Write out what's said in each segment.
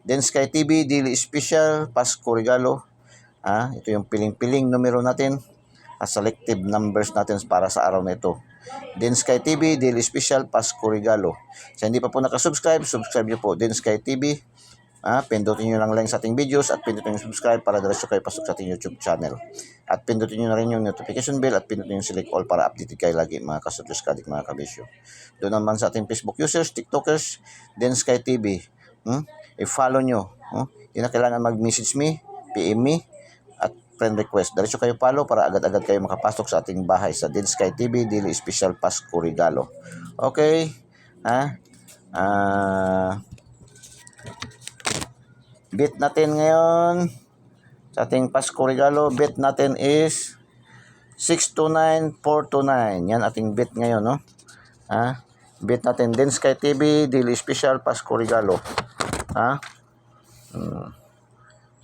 Then Sky TV, Daily Special, Pasko Regalo. Ito yung piling-piling numero natin. Selective numbers natin para sa araw na ito. Then Sky TV, Daily Special, Pasko Regalo. Sa hindi pa po nakasubscribe, subscribe nyo po. Then Sky TV, pindutin nyo lang sa ating videos at pindutin nyo subscribe para diretso kayo pasok sa ating YouTube channel. At pindutin nyo na rin yung notification bell at pindutin nyo select all para updated kayo lagi mga kasubs kadik mga kabisyo. Doon naman sa ating Facebook users, TikTokers, Then Sky TV. I-follow nyo. Hindi na kailangan mag-message me, PM me, friend request. Diretso kayo follow para agad-agad kayo makapasok sa ating bahay sa Then Sky TV Daily Special Pasko Regalo. Okay? Bet natin ngayon sa ating Pasko Regalo, bet natin is 629429. Yan ating bet ngayon, no? Bet natin Then Sky TV Daily Special Pasko Regalo.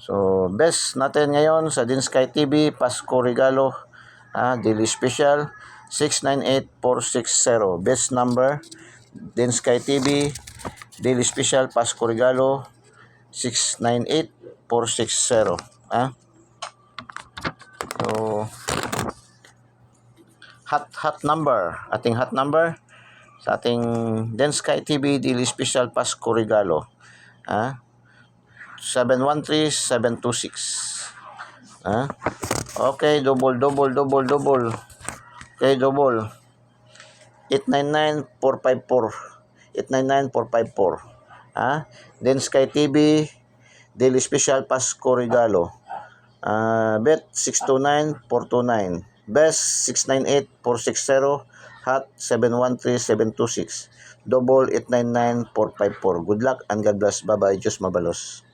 So, best natin ngayon sa Then Sky TV, Pasko Regalo, Daily Special, 698460. Best number, Then Sky TV, Daily Special, Pasko Regalo, 698460. So, hot number, ating hot number, sa ating Then Sky TV, Daily Special, Pasko Regalo. 713726. Okay, double. Okay, double. 899454. 899454. Then Sky TV Daily Special Pasko Regalo. Bet 629429. Best 698460. Hot 713726. Double 899454. Good luck and God bless. Bye-bye. Diyos mabalos.